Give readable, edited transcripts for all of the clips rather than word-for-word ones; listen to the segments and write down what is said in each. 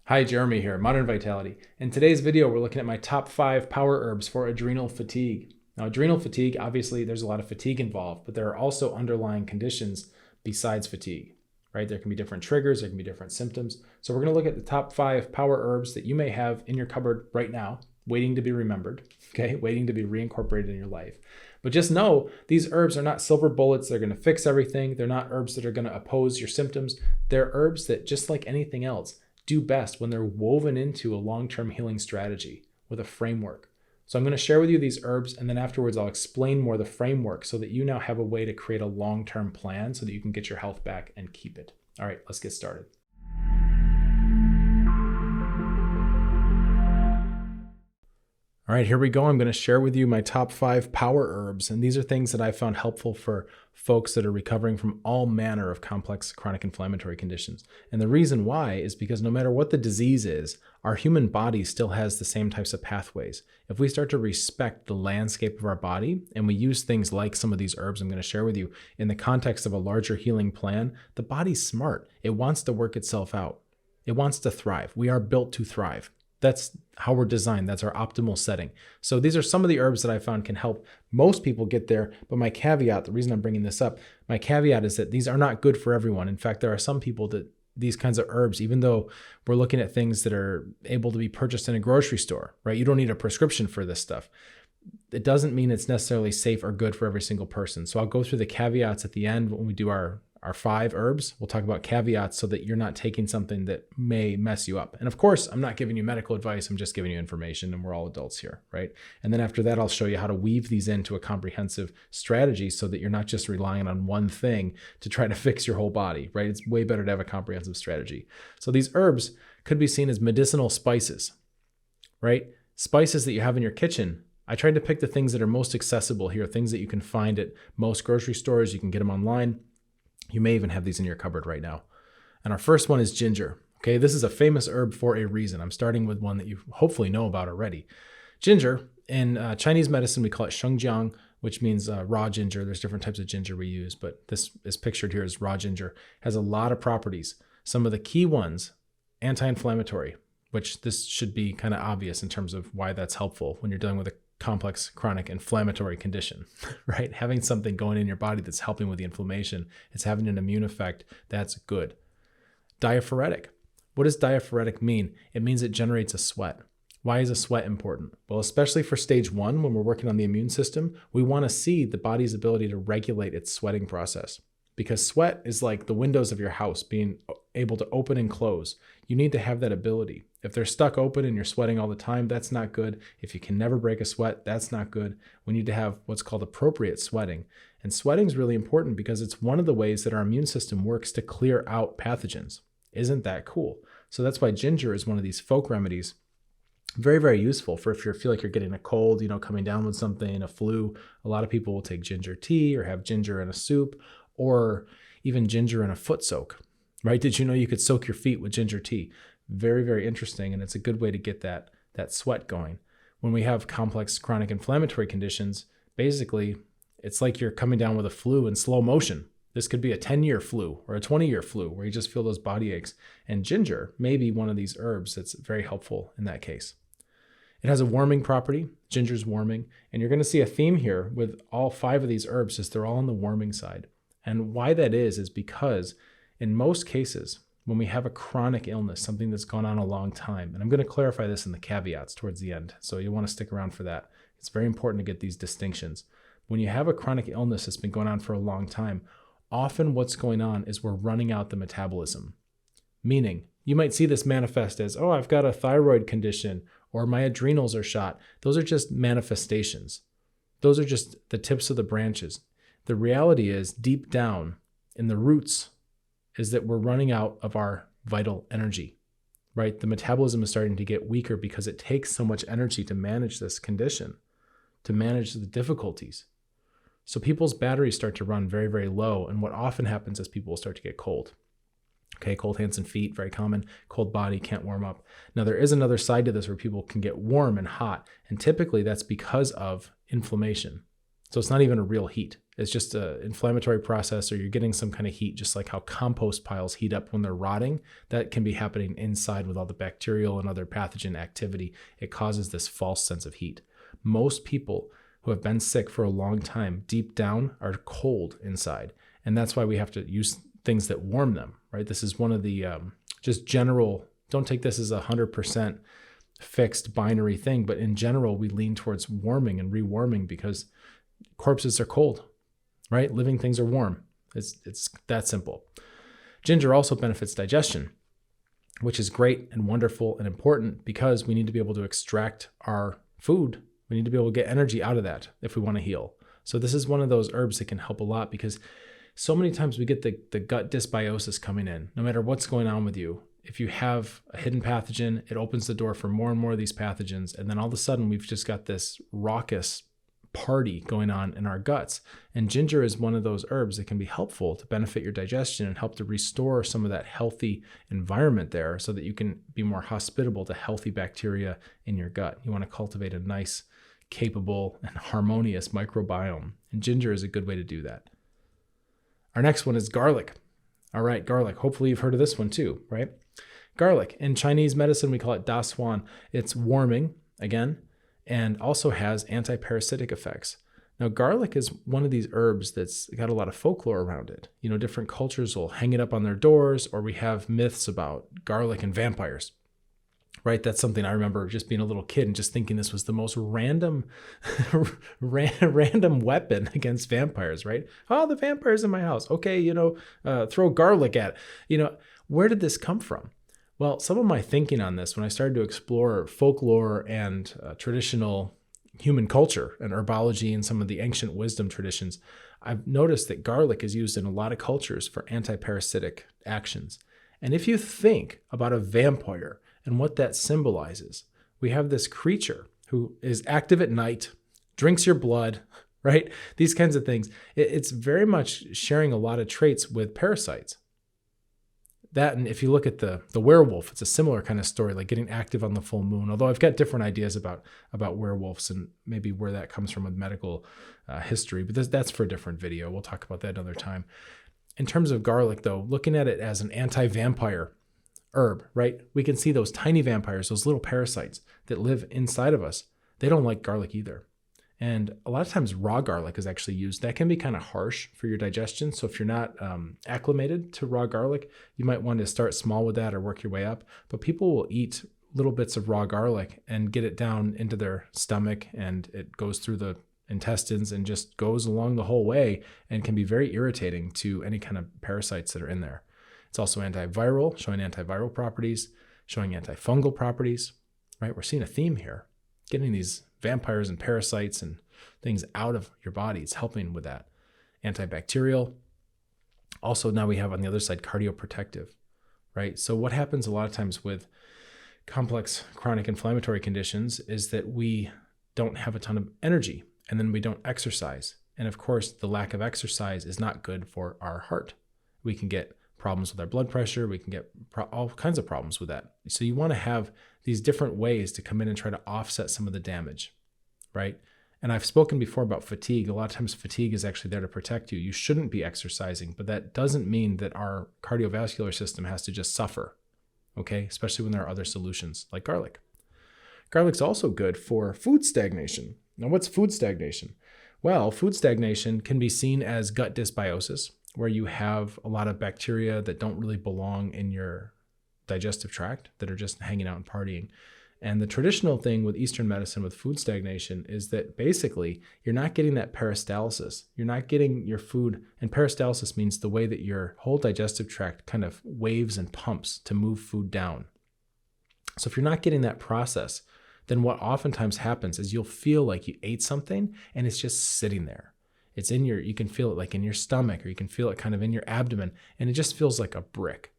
Hi, Jeremy here, Modern Vitality. In today's video, we're looking at my top 5 power herbs for adrenal fatigue. Now, adrenal fatigue, obviously there's a lot of fatigue involved, but there are also underlying conditions besides fatigue, right? There can be different triggers, there can be different symptoms. So we're gonna look at the top 5 power herbs that you may have in your cupboard right now, waiting to be remembered, okay? Waiting to be reincorporated in your life. But just know, these herbs are not silver bullets. They're gonna fix everything. They're not herbs that are gonna oppose your symptoms. They're herbs that, just like anything else, do best when they're woven into a long-term healing strategy with a framework. So I'm going to share with you these herbs, and then afterwards I'll explain more the framework so that you now have a way to create a long-term plan so that you can get your health back and keep it. All right, let's get started. All right, here we go. I'm going to share with you my top 5 power herbs. And these are things that I found helpful for folks that are recovering from all manner of complex chronic inflammatory conditions. And the reason why is because no matter what the disease is, our human body still has the same types of pathways. If we start to respect the landscape of our body and we use things like some of these herbs I'm going to share with you in the context of a larger healing plan, the body's smart. It wants to work itself out. It wants to thrive. We are built to thrive. That's how we're designed. That's our optimal setting. So these are some of the herbs that I found can help most people get there. But my caveat, the reason I'm bringing this up, my caveat is that these are not good for everyone. In fact, there are some people that these kinds of herbs, even though we're looking at things that are able to be purchased in a grocery store, right? You don't need a prescription for this stuff. It doesn't mean it's necessarily safe or good for every single person. So I'll go through the caveats at the end when we do our 5 herbs. We'll talk about caveats so that you're not taking something that may mess you up. And of course, I'm not giving you medical advice. I'm just giving you information, and we're all adults here, right? And then after that, I'll show you how to weave these into a comprehensive strategy so that you're not just relying on one thing to try to fix your whole body, right? It's way better to have a comprehensive strategy. So these herbs could be seen as medicinal spices, right? Spices that you have in your kitchen. I tried to pick the things that are most accessible here, things that you can find at most grocery stores. You can get them online. You may even have these in your cupboard right now. And our first one is ginger. Okay, this is a famous herb for a reason. I'm starting with one that you hopefully know about already. Ginger, in Chinese medicine, we call it shengjiang, which means raw ginger. There's different types of ginger we use, but this is pictured here as raw ginger. Has a lot of properties. Some of the key ones, anti-inflammatory, which this should be kind of obvious in terms of why that's helpful when you're dealing with a complex chronic inflammatory condition, right? Having something going in your body that's helping with the inflammation, it's having an immune effect, that's good. Diaphoretic. What does diaphoretic mean? It means it generates a sweat. Why is a sweat important? Well, especially for stage 1, when we're working on the immune system, we want to see the body's ability to regulate its sweating process. Because sweat is like the windows of your house being able to open and close. You need to have that ability. If they're stuck open and you're sweating all the time, that's not good. If you can never break a sweat, that's not good. We need to have what's called appropriate sweating. And sweating is really important because it's one of the ways that our immune system works to clear out pathogens. Isn't that cool? So that's why ginger is one of these folk remedies. Very, very useful for if you feel like you're getting a cold, coming down with something, a flu. A lot of people will take ginger tea or have ginger in a soup, or even ginger in a foot soak, right? Did you know you could soak your feet with ginger tea? Very, very interesting, and it's a good way to get that sweat going. When we have complex chronic inflammatory conditions, basically, it's like you're coming down with a flu in slow motion. This could be a 10-year flu or a 20-year flu where you just feel those body aches. And ginger may be one of these herbs that's very helpful in that case. It has a warming property. Ginger's warming. And you're going to see a theme here with all 5 of these herbs is they're all on the warming side. And why that is because in most cases, when we have a chronic illness, something that's gone on a long time, and I'm going to clarify this in the caveats towards the end, so you'll want to stick around for that. It's very important to get these distinctions. When you have a chronic illness that's been going on for a long time, often what's going on is we're running out the metabolism. Meaning, you might see this manifest as, oh, I've got a thyroid condition, or my adrenals are shot. Those are just manifestations. Those are just the tips of the branches. The reality is, deep down in the roots, is that we're running out of our vital energy, right? The metabolism is starting to get weaker because it takes so much energy to manage this condition, to manage the difficulties. So people's batteries start to run very, very low. And what often happens is people will start to get cold. Okay, cold hands and feet, very common. Cold body, can't warm up. Now, there is another side to this where people can get warm and hot. And typically that's because of inflammation. So it's not even a real heat. It's just an inflammatory process, or you're getting some kind of heat, just like how compost piles heat up when they're rotting. That can be happening inside with all the bacterial and other pathogen activity. It causes this false sense of heat. Most people who have been sick for a long time, deep down, are cold inside. And that's why we have to use things that warm them, right? This is one of the just general, don't take this as 100% fixed binary thing, but in general, we lean towards warming and rewarming because corpses are cold, right? Living things are warm. It's that simple. Ginger also benefits digestion, which is great and wonderful and important because we need to be able to extract our food. We need to be able to get energy out of that if we want to heal. So this is one of those herbs that can help a lot because so many times we get the gut dysbiosis coming in, no matter what's going on with you. If you have a hidden pathogen, it opens the door for more and more of these pathogens. And then all of a sudden, we've just got this raucous party going on in our guts. And ginger is one of those herbs that can be helpful to benefit your digestion and help to restore some of that healthy environment there so that you can be more hospitable to healthy bacteria in your gut. You want to cultivate a nice, capable, and harmonious microbiome. And ginger is a good way to do that. Our next one is garlic. All right, garlic. Hopefully you've heard of this one too, right? Garlic. In Chinese medicine, we call it da suan. It's warming, again, and also has anti-parasitic effects. Now, garlic is one of these herbs that's got a lot of folklore around it. You know, different cultures will hang it up on their doors, or we have myths about garlic and vampires, right? That's something I remember just being a little kid and just thinking this was the most random weapon against vampires, right? Oh, the vampire's in my house. Okay, throw garlic at it. Where did this come from? Well, some of my thinking on this, when I started to explore folklore and traditional human culture and herbology and some of the ancient wisdom traditions, I've noticed that garlic is used in a lot of cultures for anti-parasitic actions. And if you think about a vampire and what that symbolizes, we have this creature who is active at night, drinks your blood, right? These kinds of things. It's very much sharing a lot of traits with parasites. That, and if you look at the werewolf, it's a similar kind of story, like getting active on the full moon. Although I've got different ideas about werewolves and maybe where that comes from with medical history, but that's for a different video. We'll talk about that another time. In terms of garlic, though, looking at it as an anti-vampire herb, right? We can see those tiny vampires, those little parasites that live inside of us. They don't like garlic either. And a lot of times raw garlic is actually used. That can be kind of harsh for your digestion. So if you're not acclimated to raw garlic, you might want to start small with that or work your way up. But people will eat little bits of raw garlic and get it down into their stomach, and it goes through the intestines and just goes along the whole way and can be very irritating to any kind of parasites that are in there. It's also antiviral, showing antiviral properties, showing antifungal properties, right? We're seeing a theme here, getting these vampires and parasites and things out of your body. It's helping with that. Antibacterial. Also, now we have on the other side, cardioprotective, right? So what happens a lot of times with complex chronic inflammatory conditions is that we don't have a ton of energy, and then we don't exercise. And of course, the lack of exercise is not good for our heart. We can get problems with our blood pressure. We can get all kinds of problems with that. So you want to have these different ways to come in and try to offset some of the damage, right? And I've spoken before about fatigue. A lot of times fatigue is actually there to protect you. You shouldn't be exercising, but that doesn't mean that our cardiovascular system has to just suffer, okay? Especially when there are other solutions like garlic. Garlic's also good for food stagnation. Now, what's food stagnation? Well, food stagnation can be seen as gut dysbiosis, where you have a lot of bacteria that don't really belong in your digestive tract that are just hanging out and partying. And the traditional thing with Eastern medicine with food stagnation is that basically you're not getting that peristalsis. You're not getting your food, and peristalsis means the way that your whole digestive tract kind of waves and pumps to move food down. So if you're not getting that process, then what oftentimes happens is you'll feel like you ate something and it's just sitting there. It's in you can feel it like in your stomach, or you can feel it kind of in your abdomen, and it just feels like a brick.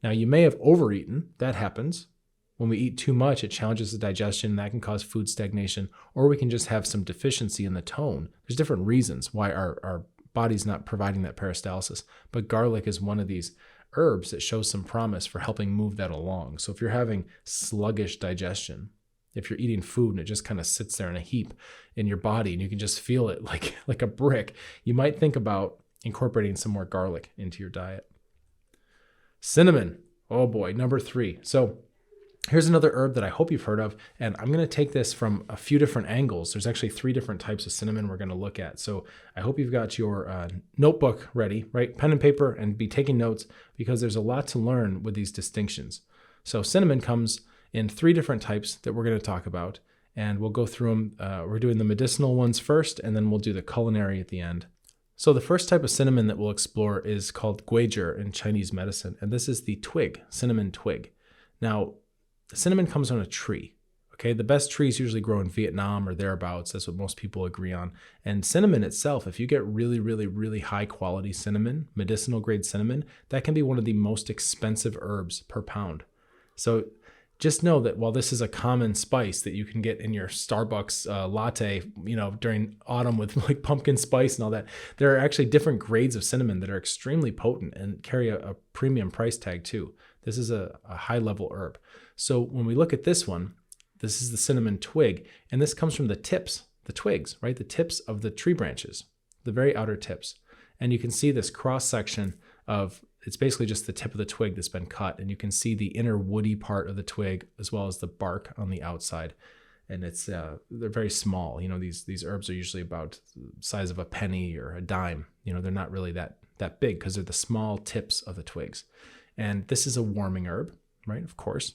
Now, you may have overeaten. That happens. When we eat too much, it challenges the digestion. That can cause food stagnation, or we can just have some deficiency in the tone. There's different reasons why our body's not providing that peristalsis, but garlic is one of these herbs that shows some promise for helping move that along. So if you're having sluggish digestion, If you're eating food and it just kind of sits there in a heap in your body and you can just feel it like a brick, you might think about incorporating some more garlic into your diet. Cinnamon. Oh boy, number 3. So here's another herb that I hope you've heard of, and I'm going to take this from a few different angles. There's actually 3 different types of cinnamon we're going to look at. So I hope you've got your notebook ready, right? Pen and paper, and be taking notes, because there's a lot to learn with these distinctions. So cinnamon comes in 3 different types that we're going to talk about, and we'll go through them. We're doing the medicinal ones first, and then we'll do the culinary at the end. So the first type of cinnamon that we'll explore is called guizhi in Chinese medicine, and this is the twig, cinnamon twig. Now, cinnamon comes on a tree. Okay, the best trees usually grow in Vietnam or thereabouts. That's what most people agree on. And cinnamon itself, if you get really, really, really high quality cinnamon, medicinal grade cinnamon, that can be one of the most expensive herbs per pound. So just know that while this is a common spice that you can get in your Starbucks latte, during autumn with like pumpkin spice and all that, there are actually different grades of cinnamon that are extremely potent and carry a premium price tag too. This is a high level herb. So when we look at this one, this is the cinnamon twig, and this comes from the tips, the twigs, right? The tips of the tree branches, the very outer tips. And you can see this cross section it's basically just the tip of the twig that's been cut, and you can see the inner woody part of the twig as well as the bark on the outside. And they're very small. These herbs are usually about the size of a penny or a dime. They're not really that big because they're the small tips of the twigs. And this is a warming herb, right? Of course.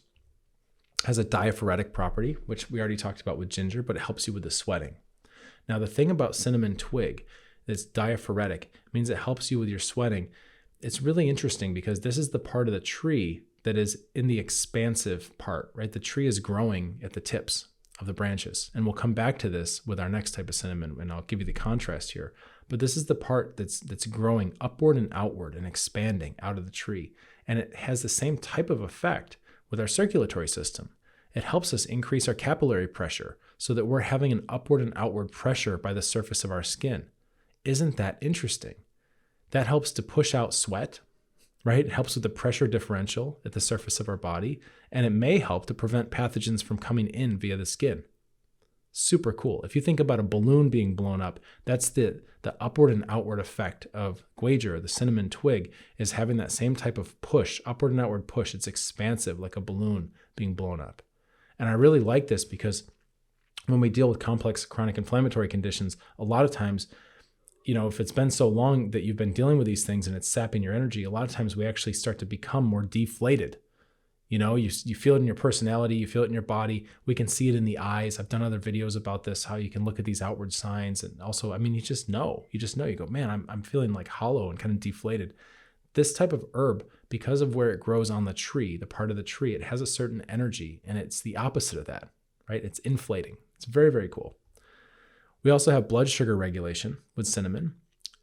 Has a diaphoretic property, which we already talked about with ginger, but it helps you with the sweating. Now, the thing about cinnamon twig that's diaphoretic means it helps you with your sweating. It's really interesting because this is the part of the tree that is in the expansive part, right? The tree is growing at the tips of the branches. And we'll come back to this with our next type of cinnamon, and I'll give you the contrast here. But this is the part that's growing upward and outward and expanding out of the tree. And it has the same type of effect with our circulatory system. It helps us increase our capillary pressure so that we're having an upward and outward pressure by the surface of our skin. Isn't that interesting? That helps to push out sweat, right? It helps with the pressure differential at the surface of our body, and it may help to prevent pathogens from coming in via the skin. Super cool. If you think about a balloon being blown up, that's the upward and outward effect of guizhi, the cinnamon twig, is having that same type of push, upward and outward push. It's expansive like a balloon being blown up. And I really like this because when we deal with complex chronic inflammatory conditions, a lot of times, if it's been so long that you've been dealing with these things and it's sapping your energy, a lot of times we actually start to become more deflated. You feel it in your personality, you feel it in your body. We can see it in the eyes. I've done other videos about this, how you can look at these outward signs. And also, you just know, you go, man, I'm feeling like hollow and kind of deflated. This type of herb, because of where it grows on the tree, the part of the tree, it has a certain energy, and it's the opposite of that, right? It's inflating. It's very, very cool. We also have blood sugar regulation with cinnamon.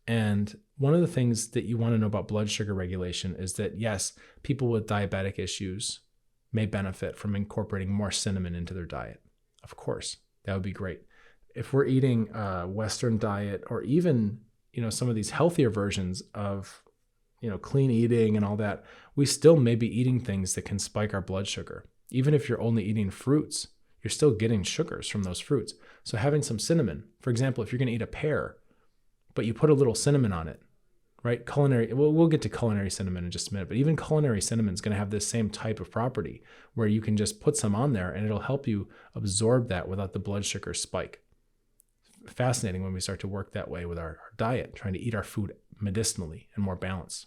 And one of the things that you want to know about blood sugar regulation is that, yes, people with diabetic issues may benefit from incorporating more cinnamon into their diet. Of course, that would be great. If we're eating a Western diet, or even, some of these healthier versions of, clean eating and all that, we still may be eating things that can spike our blood sugar. Even if you're only eating fruits, you're still getting sugars from those fruits. So having some cinnamon, for example, if you're going to eat a pear, but you put a little cinnamon on it, right? We'll get to culinary cinnamon in just a minute, but even culinary cinnamon is going to have this same type of property where you can just put some on there and it'll help you absorb that without the blood sugar spike. Fascinating when we start to work that way with our diet, trying to eat our food medicinally and more balanced.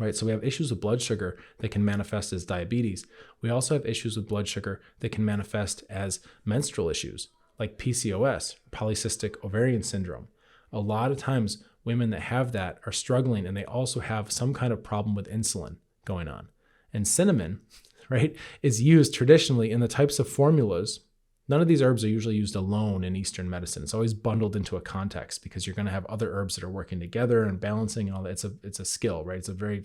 Right, so we have issues with blood sugar that can manifest as diabetes. We also have issues with blood sugar that can manifest as menstrual issues, like PCOS, polycystic ovarian syndrome. A lot of times, women that have that are struggling, and they also have some kind of problem with insulin going on. And cinnamon, right, is used traditionally in the types of formulas. None of these herbs are usually used alone in Eastern medicine. It's always bundled into a context because you're going to have other herbs that are working together and balancing and all that. It's a skill, right? It's a very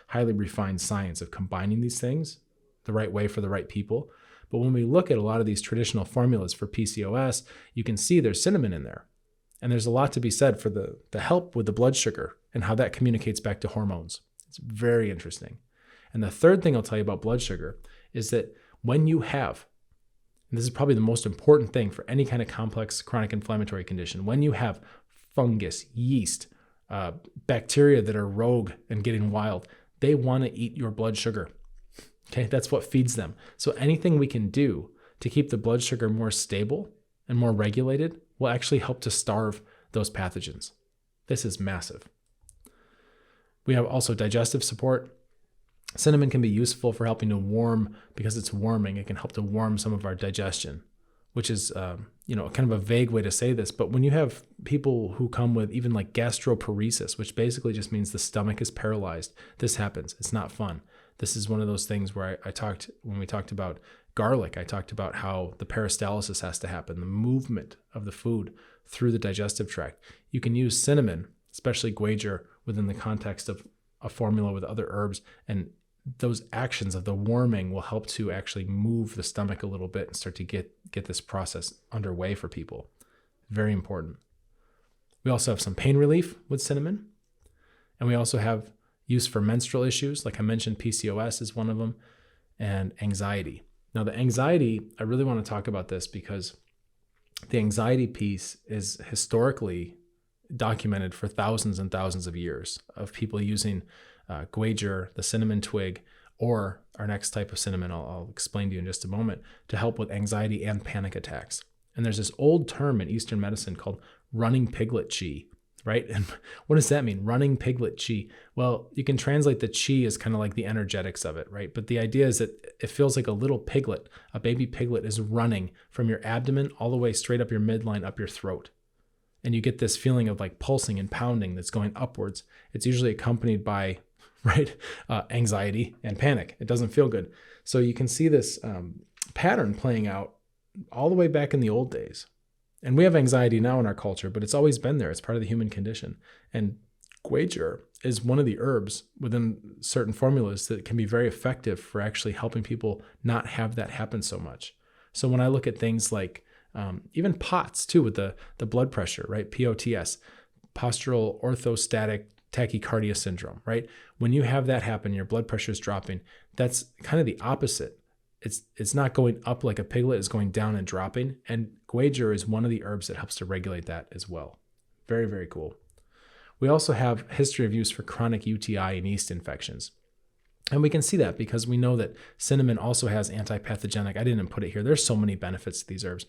highly refined science of combining these things the right way for the right people. But when we look at a lot of these traditional formulas for PCOS, you can see there's cinnamon in there. And there's a lot to be said for the help with the blood sugar and how that communicates back to hormones. It's very interesting. And the third thing I'll tell you about blood sugar is that when you have And this is probably the most important thing for any kind of complex chronic inflammatory condition. When you have fungus, yeast, bacteria that are rogue and getting wild, they want to eat your blood sugar. Okay, that's what feeds them. So anything we can do to keep the blood sugar more stable and more regulated will actually help to starve those pathogens. This is massive. We have also digestive support. Cinnamon can be useful for helping to warm, because it's warming. It can help to warm some of our digestion, which is, kind of a vague way to say this. But when you have people who come with even like gastroparesis, which basically just means the stomach is paralyzed, this happens. It's not fun. This is one of those things where when we talked about garlic, I talked about how the peristalsis has to happen, the movement of the food through the digestive tract. You can use cinnamon, especially guajir, within the context of a formula with other herbs, and those actions of the warming will help to actually move the stomach a little bit and start to get this process underway for people. Very important. We also have some pain relief with cinnamon, and we also have use for menstrual issues. Like I mentioned, PCOS is one of them, and anxiety. Now the anxiety, I really want to talk about this because the anxiety piece is historically documented for thousands and thousands of years of people using guajir, the cinnamon twig, or our next type of cinnamon, I'll explain to you in just a moment, to help with anxiety and panic attacks. And there's this old term in Eastern medicine called running piglet chi, right? And what does that mean? Running piglet chi. Well, you can translate the chi as kind of like the energetics of it, right? But the idea is that it feels like a little piglet, a baby piglet is running from your abdomen all the way straight up your midline, up your throat. And you get this feeling of like pulsing and pounding that's going upwards. It's usually accompanied by anxiety and panic. It doesn't feel good. So you can see this pattern playing out all the way back in the old days. And we have anxiety now in our culture, but it's always been there. It's part of the human condition. And guajir is one of the herbs within certain formulas that can be very effective for actually helping people not have that happen so much. So when I look at things like even POTS too, with the blood pressure, right? POTS, postural orthostatic tachycardia syndrome, right? When you have that happen, your blood pressure is dropping. That's kind of the opposite. It's not going up like a piglet, it's going down and dropping. And guajir is one of the herbs that helps to regulate that as well. Very, very cool. We also have history of use for chronic UTI and yeast infections. And we can see that because we know that cinnamon also has antipathogenic, I didn't put it here, there's so many benefits to these herbs.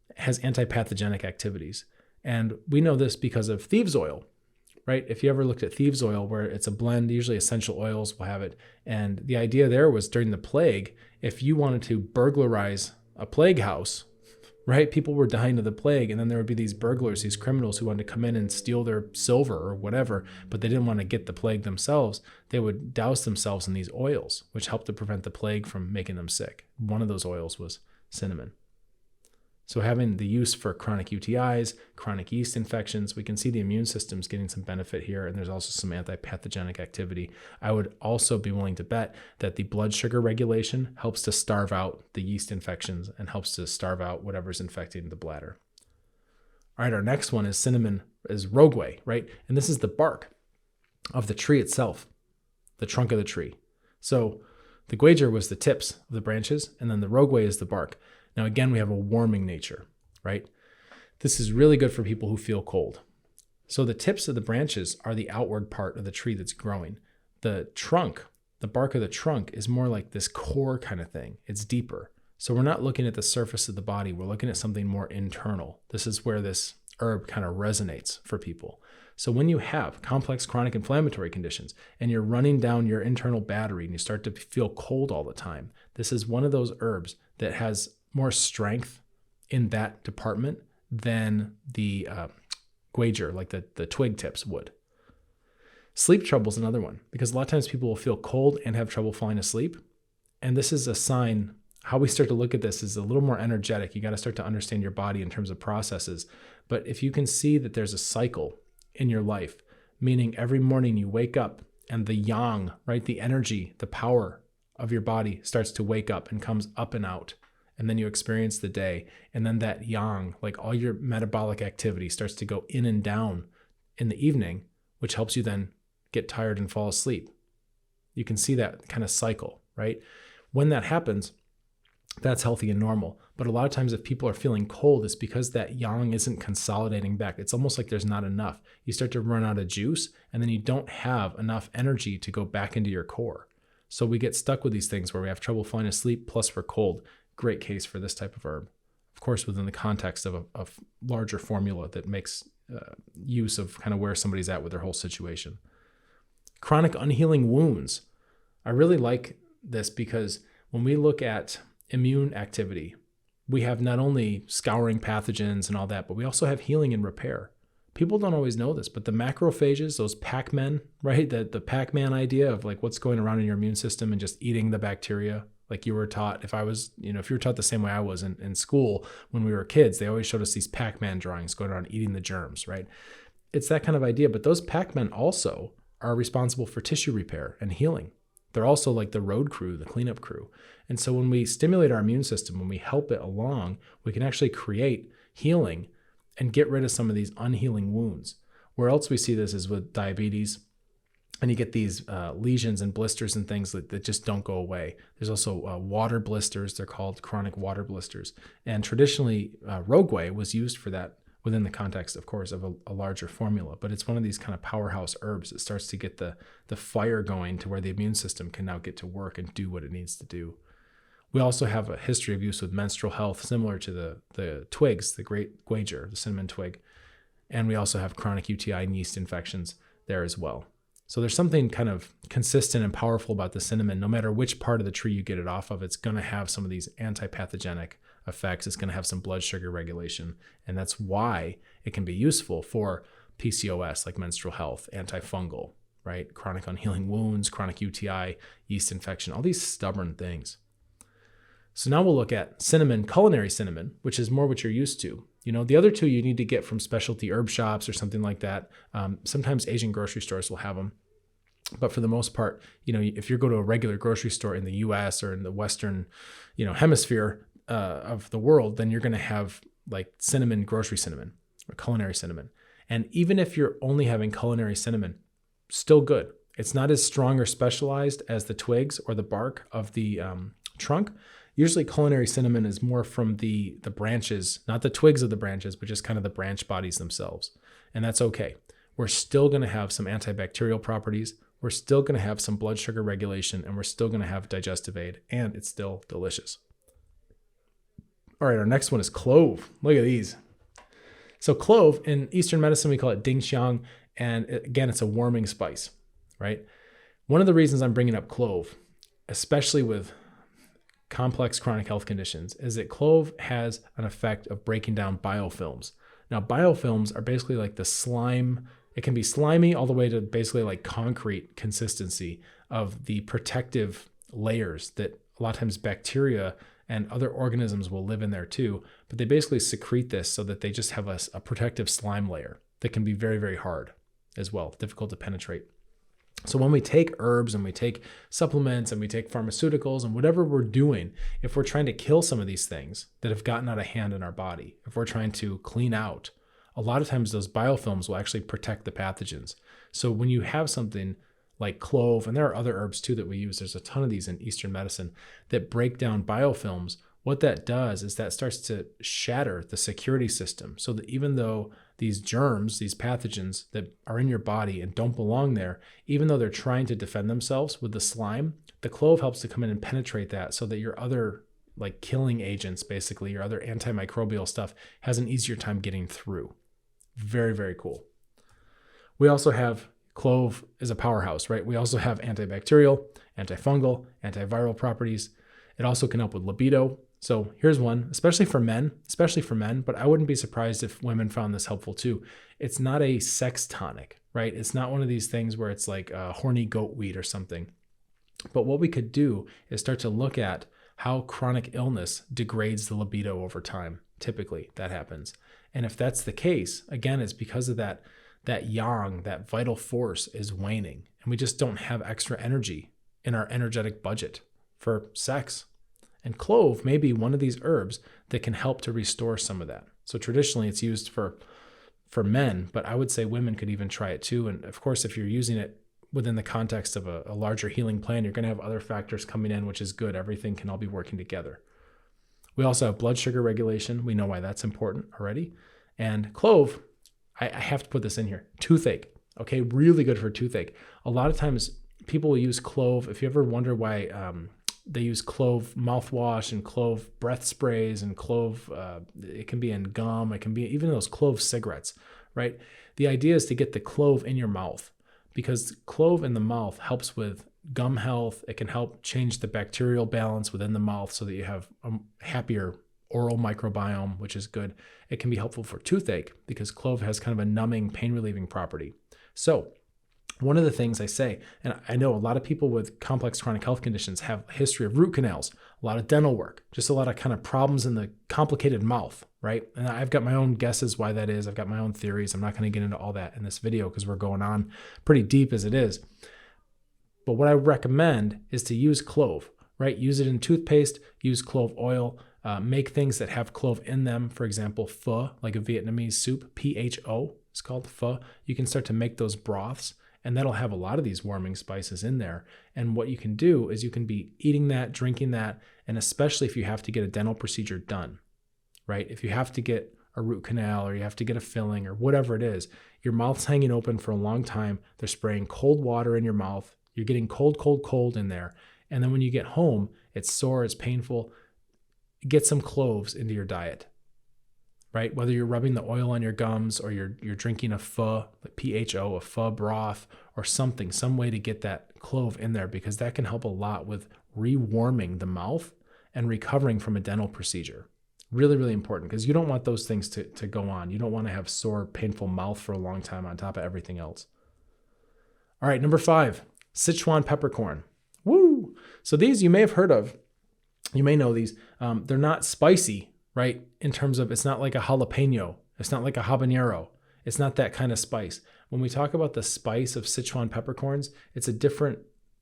It has antipathogenic activities. And we know this because of thieves oil, right? If you ever looked at thieves oil, where it's a blend, usually essential oils will have it. And the idea there was during the plague, if you wanted to burglarize a plague house, right? People were dying of the plague, and then there would be these burglars, these criminals who wanted to come in and steal their silver or whatever, but they didn't want to get the plague themselves. They would douse themselves in these oils, which helped to prevent the plague from making them sick. One of those oils was cinnamon. So having the use for chronic UTIs, chronic yeast infections, we can see the immune system's getting some benefit here, and there's also some antipathogenic activity. I would also be willing to bet that the blood sugar regulation helps to starve out the yeast infections and helps to starve out whatever's infecting the bladder. All right, our next one is cinnamon, is rogueway, right? And this is the bark of the tree itself, the trunk of the tree. So the guajir was the tips of the branches, and then the rogueway is the bark. Now, again, we have a warming nature, right? This is really good for people who feel cold. So the tips of the branches are the outward part of the tree that's growing. The trunk, the bark of the trunk, is more like this core kind of thing. It's deeper. So we're not looking at the surface of the body. We're looking at something more internal. This is where this herb kind of resonates for people. So when you have complex chronic inflammatory conditions and you're running down your internal battery and you start to feel cold all the time, this is one of those herbs that has more strength in that department than the guajir, like the twig tips would. Sleep trouble is another one, because a lot of times people will feel cold and have trouble falling asleep. And this is a sign, how we start to look at this is a little more energetic. You got to start to understand your body in terms of processes. But if you can see that there's a cycle in your life, meaning every morning you wake up and the yang, right, the energy, the power of your body starts to wake up and comes up and out. And then you experience the day. And then that yang, like all your metabolic activity, starts to go in and down in the evening, which helps you then get tired and fall asleep. You can see that kind of cycle, right? When that happens, That's healthy and normal. But a lot of times if people are feeling cold, it's because that yang isn't consolidating back. It's almost like there's not enough. You start to run out of juice, and then you don't have enough energy to go back into your core. So we get stuck with these things where we have trouble falling asleep, plus we're cold. Great case for this type of herb. Of course, within the context of a larger formula that makes use of kind of where somebody's at with their whole situation. Chronic unhealing wounds. I really like this because when we look at immune activity, we have not only scouring pathogens and all that, but we also have healing and repair. People don't always know this, but the macrophages, those Pac-Men, right? The Pac-Man idea of like what's going around in your immune system and just eating the bacteria. Like you were taught, if you were taught the same way I was in school when we were kids, they always showed us these Pac-Man drawings going around eating the germs, right? It's that kind of idea, but those Pac-Men also are responsible for tissue repair and healing. They're also like the road crew, the cleanup crew. And so when we stimulate our immune system, when we help it along, we can actually create healing and get rid of some of these unhealing wounds. Where else we see this is with diabetes, and you get these lesions and blisters and things that just don't go away. There's also water blisters. They're called chronic water blisters. And traditionally, rogueway was used for that within the context, of course, of a larger formula. But it's one of these kind of powerhouse herbs that starts to get the fire going to where the immune system can now get to work and do what it needs to do. We also have a history of use with menstrual health, similar to the twigs, the great guager, the cinnamon twig. And we also have chronic UTI and yeast infections there as well. So there's something kind of consistent and powerful about the cinnamon. No matter which part of the tree you get it off of, it's going to have some of these antipathogenic effects. It's going to have some blood sugar regulation. And that's why it can be useful for PCOS, like menstrual health, antifungal, right? Chronic unhealing wounds, chronic UTI, yeast infection, all these stubborn things. So now we'll look at cinnamon, culinary cinnamon, which is more what you're used to. The other two you need to get from specialty herb shops or something like that. Sometimes Asian grocery stores will have them. But for the most part, if you go to a regular grocery store in the US or in the Western, hemisphere of the world, then you're going to have like cinnamon, grocery cinnamon or culinary cinnamon. And even if you're only having culinary cinnamon, still good. It's not as strong or specialized as the twigs or the bark of the trunk. Usually culinary cinnamon is more from the branches, not the twigs of the branches, but just kind of the branch bodies themselves. And that's okay. We're still going to have some antibacterial properties. We're still going to have some blood sugar regulation, and we're still going to have digestive aid, and it's still delicious. All right, our next one is clove. Look at these. So clove, in Eastern medicine, we call it ding xiang, and again, it's a warming spice, right? One of the reasons I'm bringing up clove, especially with complex chronic health conditions, is that clove has an effect of breaking down biofilms. Now, biofilms are basically like the slime. It can be slimy all the way to basically like concrete consistency of the protective layers that a lot of times bacteria and other organisms will live in there too. But they basically secrete this so that they just have a protective slime layer that can be very, very hard as well, difficult to penetrate. So when we take herbs and we take supplements and we take pharmaceuticals and whatever we're doing, if we're trying to kill some of these things that have gotten out of hand in our body, if we're trying to clean out, a lot of times those biofilms will actually protect the pathogens. So when you have something like clove, and there are other herbs too that we use, there's a ton of these in Eastern medicine that break down biofilms. What that does is that starts to shatter the security system so that even though these germs, these pathogens that are in your body and don't belong there, even though they're trying to defend themselves with the slime, the clove helps to come in and penetrate that so that your other like killing agents, basically your other antimicrobial stuff, has an easier time getting through. Very, very cool. We also have clove is a powerhouse, right? We also have antibacterial, antifungal, antiviral properties. It also can help with libido. So here's one, especially for men, but I wouldn't be surprised if women found this helpful too. It's not a sex tonic, right? It's not one of these things where it's like a horny goat weed or something. But what we could do is start to look at how chronic illness degrades the libido over time. Typically that happens. And if that's the case, again, it's because of that yang, that vital force is waning. And we just don't have extra energy in our energetic budget for sex. And clove may be one of these herbs that can help to restore some of that. So traditionally it's used for men, but I would say women could even try it too. And of course, if you're using it within the context of a larger healing plan, you're going to have other factors coming in, which is good. Everything can all be working together. We also have blood sugar regulation. We know why that's important already. And clove, I have to put this in here, toothache. Okay, really good for toothache. A lot of times people will use clove. If you ever wonder why they use clove mouthwash and clove breath sprays and clove, it can be in gum, it can be even those clove cigarettes, right? The idea is to get the clove in your mouth, because clove in the mouth helps with gum health. It can help change the bacterial balance within the mouth so that you have a happier oral microbiome, which is good. It can be helpful for toothache because clove has kind of a numbing, pain relieving property. So one of the things I say, and I know a lot of people with complex chronic health conditions have a history of root canals, a lot of dental work, just a lot of kind of problems in the complicated mouth, right? And I've got my own guesses why that is. I've got my own theories. I'm not going to get into all that in this video because we're going on pretty deep as it is. But what I recommend is to use clove, right? Use it in toothpaste, use clove oil, make things that have clove in them. For example, pho, like a Vietnamese soup, Pho, it's called pho. You can start to make those broths, and that'll have a lot of these warming spices in there. And what you can do is you can be eating that, drinking that, and especially if you have to get a dental procedure done, right? If you have to get a root canal or you have to get a filling or whatever it is, your mouth's hanging open for a long time. They're spraying cold water in your mouth. You're getting cold in there. And then when you get home, it's sore, it's painful. Get some cloves into your diet, right? Whether you're rubbing the oil on your gums or you're drinking a pho, like PHO, a pho broth or something, some way to get that clove in there, because that can help a lot with rewarming the mouth and recovering from a dental procedure. Really, really important, because you don't want those things to go on. You don't want to have sore, painful mouth for a long time on top of everything else. All right, number 5. Sichuan peppercorn. Woo! So these you may have heard of. You may know these. They're not spicy, right? In terms of, it's not like a jalapeno. It's not like a habanero. It's not that kind of spice. When we talk about the spice of Sichuan peppercorns, it's a different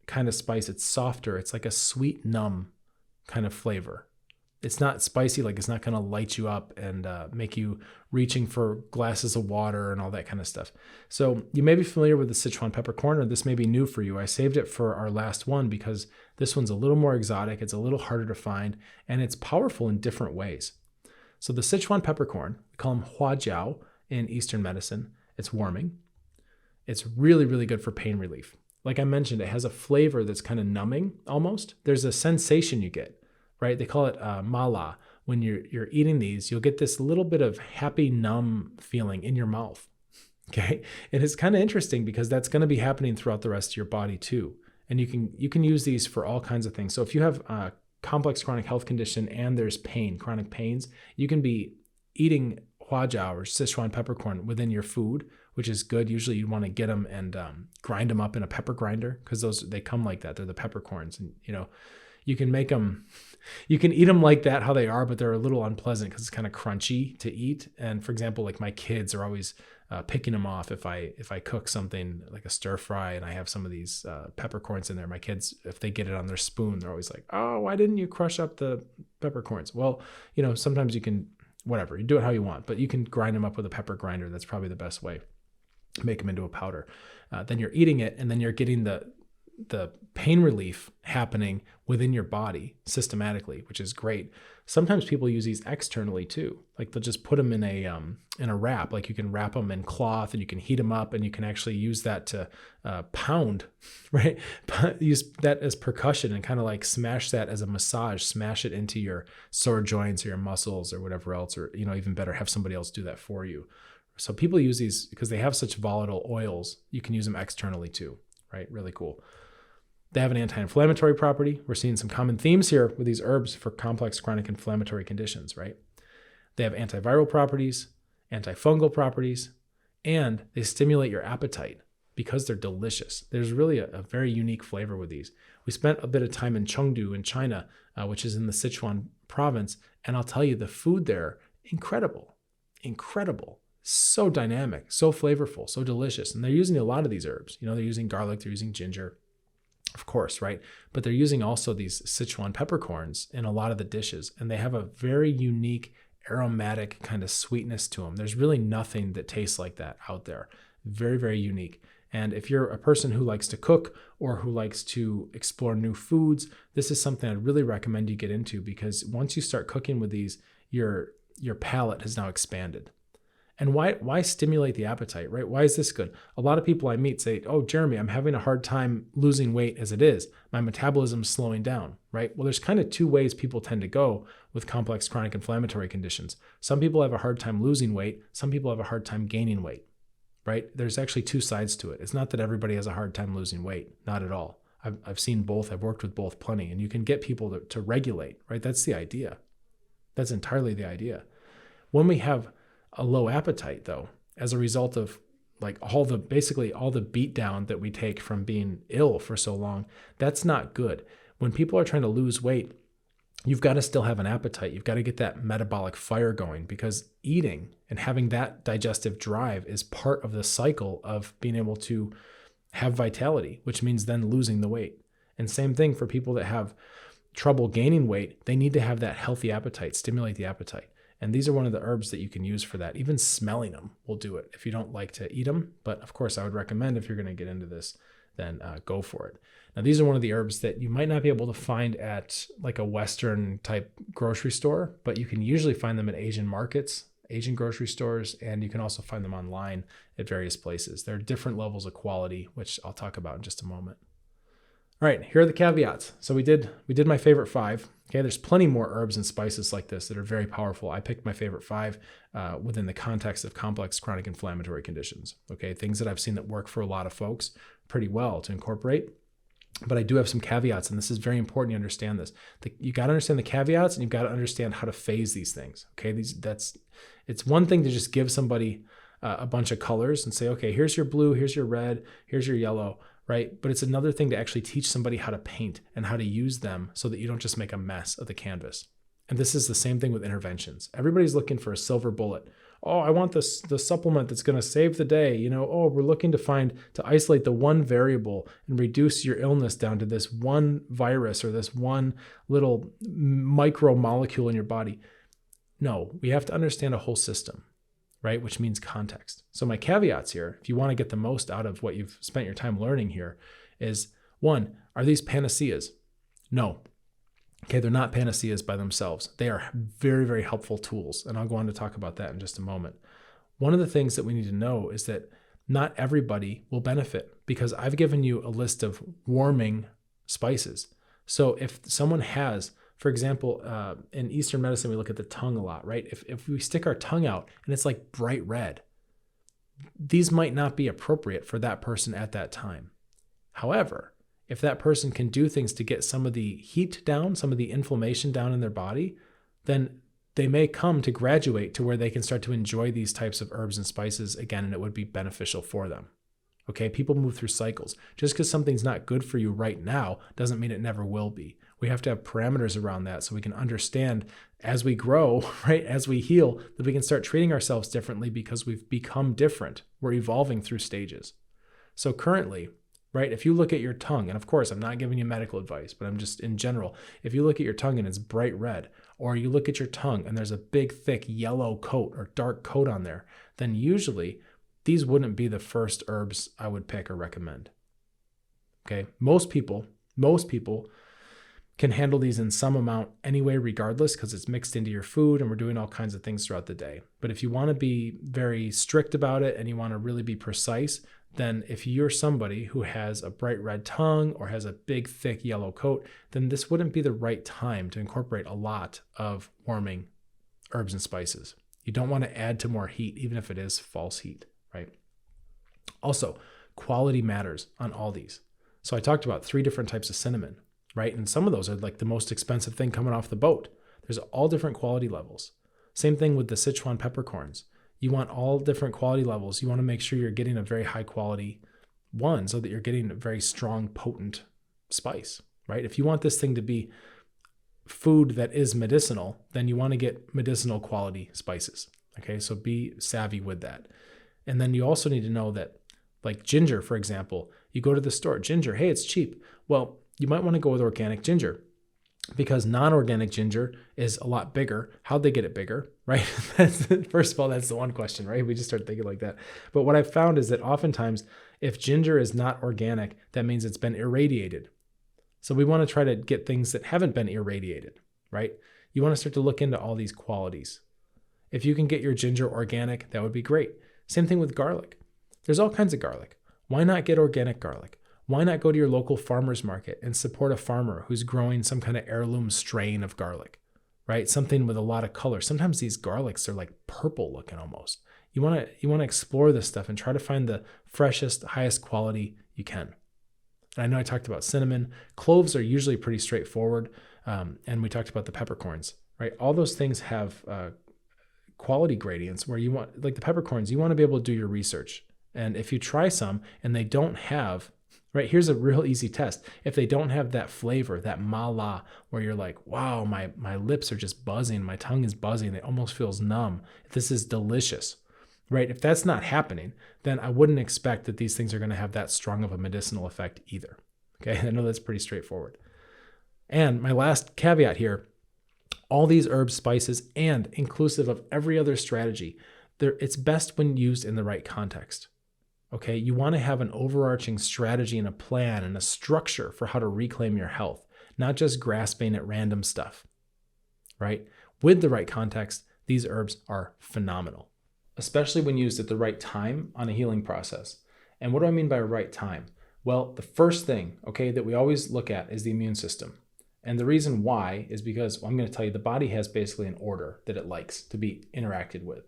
kind of spice. It's softer. It's like a sweet, numb kind of flavor. It's not spicy, like it's not going to light you up and make you reaching for glasses of water and all that kind of stuff. So you may be familiar with the Sichuan peppercorn, or this may be new for you. I saved it for our last one because this one's a little more exotic. It's a little harder to find, and it's powerful in different ways. So the Sichuan peppercorn, we call them huajiao in Eastern medicine. It's warming. It's really, really good for pain relief. Like I mentioned, it has a flavor that's kind of numbing almost. There's a sensation you get. Right? They call it mala. When you're eating these, you'll get this little bit of happy, numb feeling in your mouth. Okay. And it's kind of interesting because that's going to be happening throughout the rest of your body too. And you can use these for all kinds of things. So if you have a complex chronic health condition and there's pain, chronic pains, you can be eating huajiao or Sichuan peppercorn within your food, which is good. Usually you want to get them and grind them up in a pepper grinder, because they come like that. They're the peppercorns, and you can make them, you can eat them like that, how they are, but they're a little unpleasant because it's kind of crunchy to eat. And for example, like my kids are always picking them off if I cook something like a stir fry and I have some of these peppercorns in there. My kids, if they get it on their spoon, they're always like, "Oh, why didn't you crush up the peppercorns?" Well, sometimes you can, whatever, you do it how you want, but you can grind them up with a pepper grinder. That's probably the best way. Make them into a powder. Then you're eating it, and then you're getting the pain relief happening within your body systematically, which is great. Sometimes people use these externally too. Like they'll just put them in a wrap. Like you can wrap them in cloth and you can heat them up, and you can actually use that to pound, right? Use that as percussion and kind of like smash that as a massage, smash it into your sore joints or your muscles or whatever else, or, even better, have somebody else do that for you. So people use these because they have such volatile oils. You can use them externally too, right? Really cool. They have an anti-inflammatory property. We're seeing some common themes here with these herbs for complex chronic inflammatory conditions, right? They have antiviral properties, antifungal properties, and they stimulate your appetite because they're delicious. There's really a very unique flavor with these. We spent a bit of time in Chengdu in China, which is in the Sichuan province, and I'll tell you, the food there, incredible. So dynamic, so flavorful, so delicious. And they're using a lot of these herbs. They're using garlic, they're using ginger, of course, right? But they're using also these Sichuan peppercorns in a lot of the dishes, and they have a very unique aromatic kind of sweetness to them. There's really nothing that tastes like that out there. Very, very unique. And if you're a person who likes to cook or who likes to explore new foods, this is something I'd really recommend you get into, because once you start cooking with these, your palate has now expanded. And why stimulate the appetite, right? Why is this good? A lot of people I meet say, oh, Jeremy, I'm having a hard time losing weight as it is. My metabolism's slowing down, right? Well, there's kind of two ways people tend to go with complex chronic inflammatory conditions. Some people have a hard time losing weight. Some people have a hard time gaining weight, right? There's actually two sides to it. It's not that everybody has a hard time losing weight, not at all. I've seen both. I've worked with both plenty, and you can get people to regulate, right? That's the idea. That's entirely the idea. When we have a low appetite, though, as a result of like basically all the beat down that we take from being ill for so long, that's not good. When people are trying to lose weight, you've got to still have an appetite. You've got to get that metabolic fire going, because eating and having that digestive drive is part of the cycle of being able to have vitality, which means then losing the weight. And same thing for people that have trouble gaining weight. They need to have that healthy appetite, stimulate the appetite. And these are one of the herbs that you can use for that. Even smelling them will do it if you don't like to eat them. But of course, I would recommend, if you're going to get into this, then go for it. Now, these are one of the herbs that you might not be able to find at like a Western type grocery store, but you can usually find them at Asian markets, Asian grocery stores, and you can also find them online at various places. There are different levels of quality, which I'll talk about in just a moment. All right, here are the caveats. So we did my favorite 5. Okay, there's plenty more herbs and spices like this that are very powerful. I picked my favorite 5 within the context of complex chronic inflammatory conditions. Okay, things that I've seen that work for a lot of folks pretty well to incorporate. But I do have some caveats, and this is very important you understand this. You got to understand the caveats, and you've got to understand how to phase these things. Okay, it's one thing to just give somebody a bunch of colors and say, okay, here's your blue, here's your red, here's your yellow, right? But it's another thing to actually teach somebody how to paint and how to use them so that you don't just make a mess of the canvas. And this is the same thing with interventions. Everybody's looking for a silver bullet. Oh, I want the supplement that's going to save the day. Oh, we're looking to isolate the one variable and reduce your illness down to this one virus or this one little micro molecule in your body. No, we have to understand a whole system, right? Which means context. So my caveats here, if you want to get the most out of what you've spent your time learning here, is 1, are these panaceas? No. Okay, they're not panaceas by themselves. They are very, very helpful tools, and I'll go on to talk about that in just a moment. One of the things that we need to know is that not everybody will benefit, because I've given you a list of warming spices. So if someone has, for example, in Eastern medicine, we look at the tongue a lot, right? If we stick our tongue out and it's like bright red, these might not be appropriate for that person at that time. However, if that person can do things to get some of the heat down, some of the inflammation down in their body, then they may come to graduate to where they can start to enjoy these types of herbs and spices again, and it would be beneficial for them. Okay, people move through cycles. Just because something's not good for you right now doesn't mean it never will be. We have to have parameters around that so we can understand as we grow, right, as we heal, that we can start treating ourselves differently because we've become different. We're evolving through stages. So currently, right, if you look at your tongue, and of course, I'm not giving you medical advice, but I'm just in general, if you look at your tongue and it's bright red, or you look at your tongue and there's a big, thick yellow coat or dark coat on there, then usually these wouldn't be the first herbs I would pick or recommend. Okay, most people can handle these in some amount anyway, regardless, because it's mixed into your food and we're doing all kinds of things throughout the day. But if you want to be very strict about it and you want to really be precise, then if you're somebody who has a bright red tongue or has a big, thick yellow coat, then this wouldn't be the right time to incorporate a lot of warming herbs and spices. You don't want to add to more heat, even if it is false heat, right? Also, quality matters on all these. So I talked about 3 different types of cinnamon, right? And some of those are like the most expensive thing coming off the boat. There's all different quality levels. Same thing with the Sichuan peppercorns. You want all different quality levels. You want to make sure you're getting a very high quality one so that you're getting a very strong, potent spice, right? If you want this thing to be food that is medicinal, then you want to get medicinal quality spices. Okay, so be savvy with that. And then you also need to know that, like ginger, for example, you go to the store, ginger, hey, it's cheap. Well, you might want to go with organic ginger, because non-organic ginger is a lot bigger. How'd they get it bigger, right? First of all, that's the one question, right? We just start thinking like that. But what I've found is that oftentimes If ginger is not organic, that means it's been irradiated. So we want to try to get things that haven't been irradiated, right? You want to start to look into all these qualities. If you can get your ginger organic, that would be great. Same thing with garlic. There's all kinds of garlic. Why not get organic garlic? Why not go to your local farmer's market and support a farmer who's growing some kind of heirloom strain of garlic, right? Something with a lot of color. Sometimes these garlics are like purple looking almost. You want to explore this stuff and try to find the freshest, highest quality you can. And I know I talked about cinnamon. Cloves are usually pretty straightforward. And we talked about the peppercorns, right? All those things have quality gradients where you want, like the peppercorns, you want to be able to do your research. And if you try some and they don't have, right, here's a real easy test. If they don't have that flavor, that mala, where you're like, wow, my lips are just buzzing, my tongue is buzzing, it almost feels numb. This is delicious, right? If that's not happening, then I wouldn't expect that these things are going to have that strong of a medicinal effect either. Okay, I know that's pretty straightforward. And my last caveat here, all these herbs, spices, and inclusive of every other strategy, it's best when used in the right context. Okay, you want to have an overarching strategy and a plan and a structure for how to reclaim your health, not just grasping at random stuff, right? With the right context, these herbs are phenomenal, especially when used at the right time on a healing process. And what do I mean by right time? Well, the first thing, okay, that we always look at is the immune system. And the reason why is because, well, I'm going to tell you, the body has basically an order that it likes to be interacted with.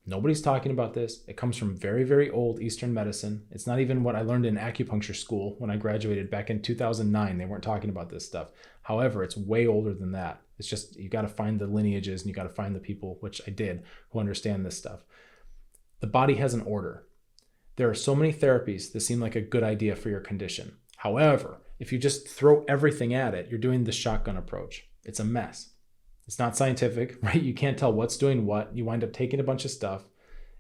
Nobody's talking about this. It comes from very, very old Eastern medicine. It's not even what I learned in acupuncture school when I graduated back in 2009. They weren't talking about this stuff. However, it's way older than that. It's just, you got to find the lineages and you got to find the people, which I did, who understand this stuff. The body has an order. There are so many therapies that seem like a good idea for your condition. However, if you just throw everything at it, you're doing the shotgun approach. It's a mess. It's not scientific, right? You can't tell what's doing what. You wind up taking a bunch of stuff.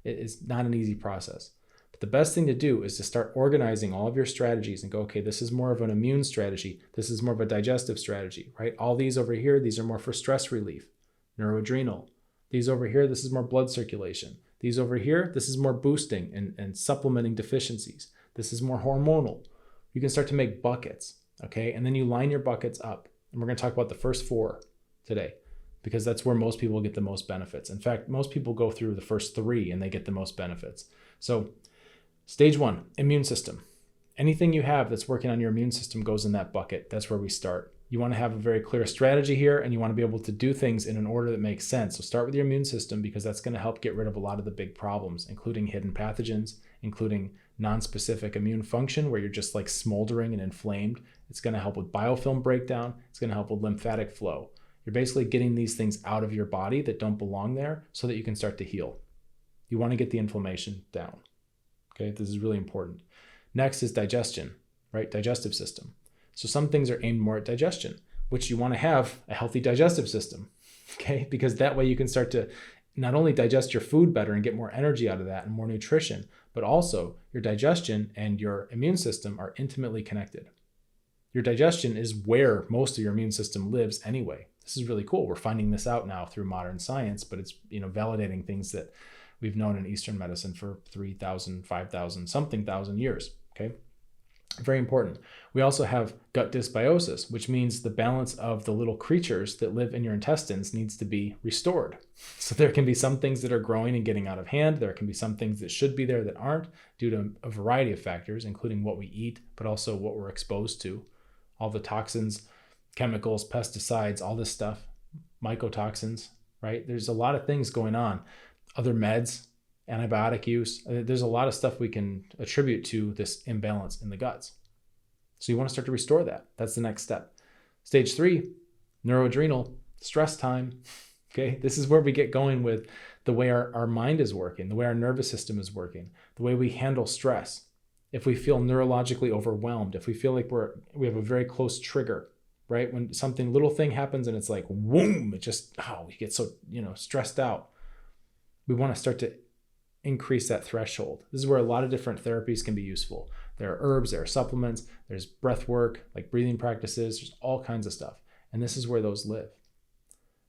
It's not an easy process. But the best thing to do is to start organizing all of your strategies and go, okay, this is more of an immune strategy. This is more of a digestive strategy, right? All these over here, these are more for stress relief, neuroadrenal. These over here, this is more blood circulation. These over here, this is more boosting and supplementing deficiencies. This is more hormonal. You can start to make buckets, okay? And then you line your buckets up. And we're going to talk about the first 4 today, because that's where most people get the most benefits. In fact, most people go through the first 3 and they get the most benefits. So stage 1, immune system. Anything you have that's working on your immune system goes in that bucket. That's where we start. You want to have a very clear strategy here, and you want to be able to do things in an order that makes sense. So start with your immune system, because that's going to help get rid of a lot of the big problems, including hidden pathogens, including non-specific immune function, where you're just like smoldering and inflamed. It's going to help with biofilm breakdown. It's going to help with lymphatic flow. You're basically getting these things out of your body that don't belong there so that you can start to heal. You want to get the inflammation down. Okay, this is really important. Next is digestion, right? Digestive system. So some things are aimed more at digestion, which you want to have a healthy digestive system, okay? Because that way you can start to not only digest your food better and get more energy out of that and more nutrition, but also your digestion and your immune system are intimately connected. Your digestion is where most of your immune system lives anyway. This is really cool. We're finding this out now through modern science, but it's, validating things that we've known in Eastern medicine for 3,000, 5,000, something thousand years, okay? Very important. We also have gut dysbiosis, which means the balance of the little creatures that live in your intestines needs to be restored. So there can be some things that are growing and getting out of hand. There can be some things that should be there that aren't, due to a variety of factors, including what we eat, but also what we're exposed to. All the toxins, chemicals, pesticides, all this stuff, mycotoxins, right? There's a lot of things going on. Other meds, antibiotic use. There's a lot of stuff we can attribute to this imbalance in the guts. So you want to start to restore that. That's the next step. Stage 3, neuroadrenal, stress time. Okay, this is where we get going with the way our mind is working, the way our nervous system is working, the way we handle stress. If we feel neurologically overwhelmed, if we feel like we have a very close trigger, right? When something, little thing happens and it's like, whoom, it just, we get so, stressed out. We want to start to increase that threshold. This is where a lot of different therapies can be useful. There are herbs, there are supplements, there's breath work, like breathing practices, there's all kinds of stuff. And this is where those live.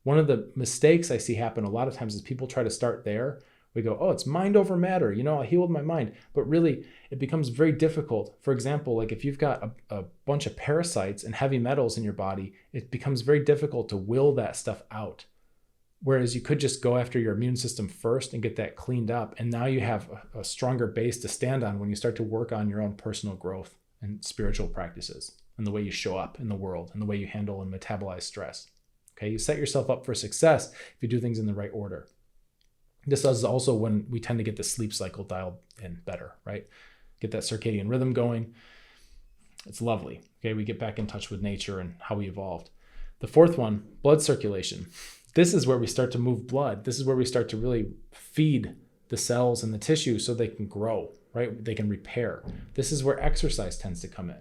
One of the mistakes I see happen a lot of times is people try to start there We go, oh, it's mind over matter. I healed my mind. But really, it becomes very difficult. For example, like if you've got a bunch of parasites and heavy metals in your body, it becomes very difficult to will that stuff out. Whereas you could just go after your immune system first and get that cleaned up. And now you have a stronger base to stand on when you start to work on your own personal growth and spiritual practices and the way you show up in the world and the way you handle and metabolize stress. Okay, you set yourself up for success if you do things in the right order. This is also when we tend to get the sleep cycle dialed in better, right? Get that circadian rhythm going. It's lovely. Okay, we get back in touch with nature and how we evolved. The fourth one, blood circulation. This is where we start to move blood. This is where we start to really feed the cells and the tissue so they can grow, right? They can repair. This is where exercise tends to come in.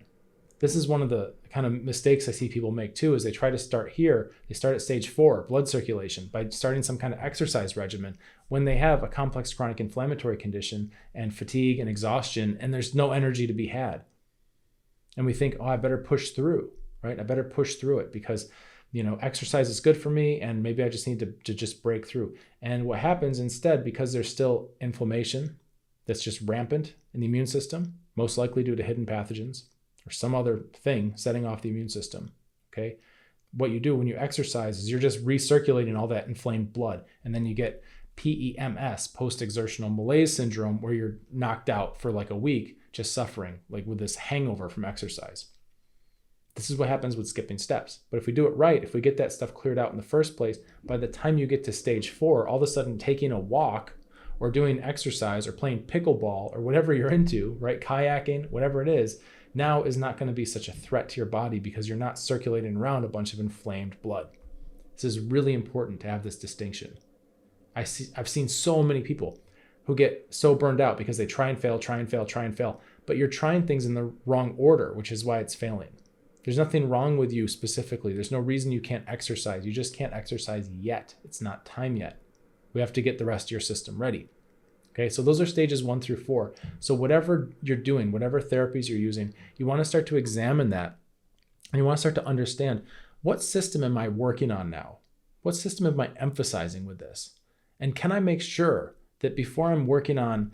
This is one of the kind of mistakes I see people make too, is they try to start here. They start at stage 4, blood circulation, by starting some kind of exercise regimen when they have a complex chronic inflammatory condition and fatigue and exhaustion, and there's no energy to be had. And we think, oh, I better push through, right? I better push through it because, exercise is good for me and maybe I just need to just break through. And what happens instead, because there's still inflammation that's just rampant in the immune system, most likely due to hidden pathogens, or some other thing setting off the immune system, okay? What you do when you exercise is you're just recirculating all that inflamed blood. And then you get PEMS, post-exertional malaise syndrome, where you're knocked out for like a week, just suffering, like with this hangover from exercise. This is what happens with skipping steps. But if we do it right, if we get that stuff cleared out in the first place, by the time you get to stage 4, all of a sudden taking a walk or doing exercise or playing pickleball or whatever you're into, right? Kayaking, whatever it is, now is not going to be such a threat to your body because you're not circulating around a bunch of inflamed blood. This is really important to have this distinction. I've seen so many people who get so burned out because they try and fail, but you're trying things in the wrong order, which is why it's failing. There's nothing wrong with you specifically. There's no reason you can't exercise. You just can't exercise yet. It's not time yet. We have to get the rest of your system ready. Okay, so those are stages 1 through 4. So whatever you're doing, whatever therapies you're using, you want to start to examine that. And you want to start to understand, what system am I working on now? What system am I emphasizing with this? And can I make sure that before I'm working on,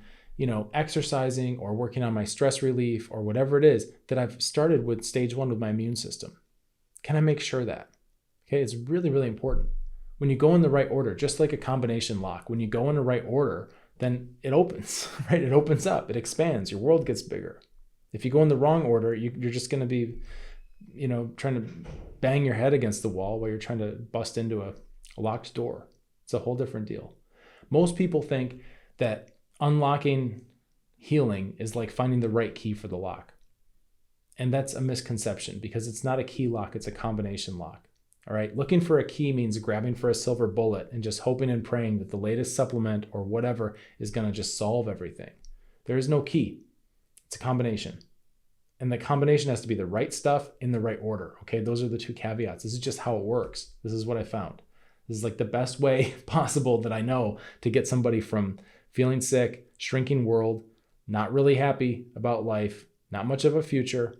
exercising or working on my stress relief or whatever it is, that I've started with stage 1 with my immune system? Can I make sure that? Okay, it's really, really important. When you go in the right order, just like a combination lock, when you go in the right order, then it opens, right? It opens up, it expands, your world gets bigger. If you go in the wrong order, you're just going to be, trying to bang your head against the wall while you're trying to bust into a locked door. It's a whole different deal. Most people think that unlocking healing is like finding the right key for the lock. And that's a misconception because it's not a key lock, it's a combination lock. All right, looking for a key means grabbing for a silver bullet and just hoping and praying that the latest supplement or whatever is going to just solve everything. There is no key. It's a combination. And the combination has to be the right stuff in the right order. Okay, those are the 2 caveats. This is just how it works. This is what I found. This is like the best way possible that I know to get somebody from feeling sick, shrinking world, not really happy about life, not much of a future,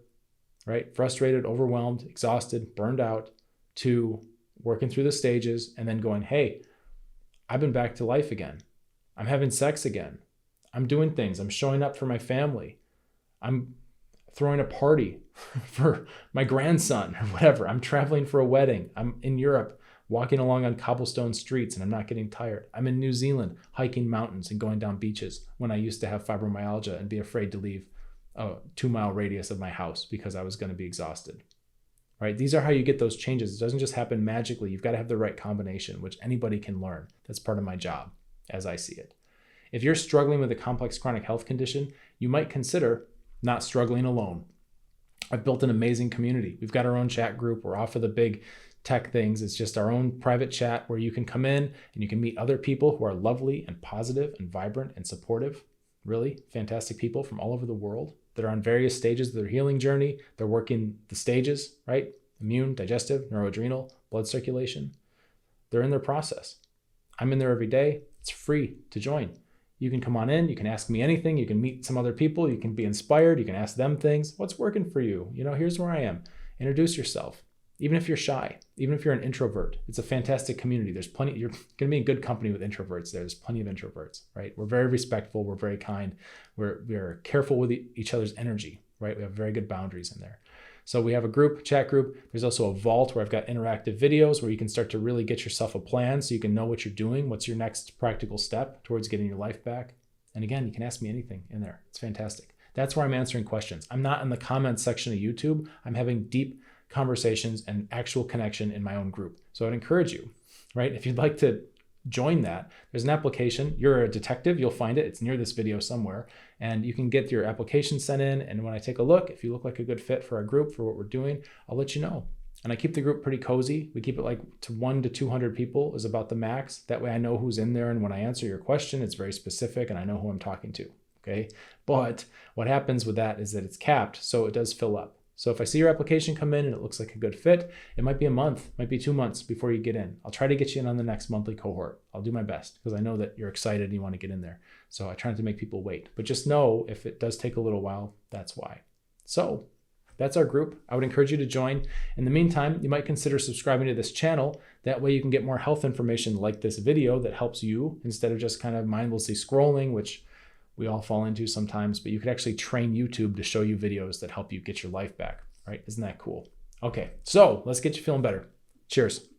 right? Frustrated, overwhelmed, exhausted, burned out, to working through the stages and then going, hey, I've been back to life again. I'm having sex again. I'm doing things. I'm showing up for my family. I'm throwing a party for my grandson or whatever. I'm traveling for a wedding. I'm in Europe walking along on cobblestone streets and I'm not getting tired. I'm in New Zealand hiking mountains and going down beaches when I used to have fibromyalgia and be afraid to leave a 2-mile radius of my house because I was going to be exhausted. Right? These are how you get those changes. It doesn't just happen magically. You've got to have the right combination, which anybody can learn. That's part of my job, as I see it. If you're struggling with a complex chronic health condition, you might consider not struggling alone. I've built an amazing community. We've got our own chat group. We're off of the big tech things. It's just our own private chat where you can come in and you can meet other people who are lovely and positive and vibrant and supportive. Really fantastic people from all over the world that are on various stages of their healing journey. They're working the stages, right? Immune, digestive, neuroadrenal, blood circulation. They're in their process. I'm in there every day. It's free to join. You can come on in. You can ask me anything. You can meet some other people. You can be inspired. You can ask them things. What's working for you? Here's where I am. Introduce yourself. Even if you're shy, even if you're an introvert, it's a fantastic community. There's plenty, you're going to be in good company with introverts there. There's plenty of introverts, right? We're very respectful. We're very kind. We're careful with each other's energy, right? We have very good boundaries in there. So we have a group, chat group. There's also a vault where I've got interactive videos where you can start to really get yourself a plan so you can know what you're doing. What's your next practical step towards getting your life back? And again, you can ask me anything in there. It's fantastic. That's where I'm answering questions. I'm not in the comments section of YouTube. I'm having deep conversations and actual connection in my own group. So I'd encourage you, right? If you'd like to join that, there's an application. You're a detective, you'll find it. It's near this video somewhere. And you can get your application sent in. And when I take a look, if you look like a good fit for our group, for what we're doing, I'll let you know. And I keep the group pretty cozy. We keep it like to 1 to 200 people is about the max. That way I know who's in there. And when I answer your question, it's very specific and I know who I'm talking to. Okay. But what happens with that is that it's capped. So it does fill up. So if I see your application come in and it looks like a good fit, it might be a month, might be 2 months before you get in. I'll try to get you in on the next monthly cohort. I'll do my best because I know that you're excited and you want to get in there. So I try not to make people wait, but just know if it does take a little while, that's why. So that's our group. I would encourage you to join. In the meantime, you might consider subscribing to this channel. That way you can get more health information like this video that helps you instead of just kind of mindlessly scrolling, which we all fall into sometimes, but you could actually train YouTube to show you videos that help you get your life back, right? Isn't that cool? Okay, so let's get you feeling better. Cheers.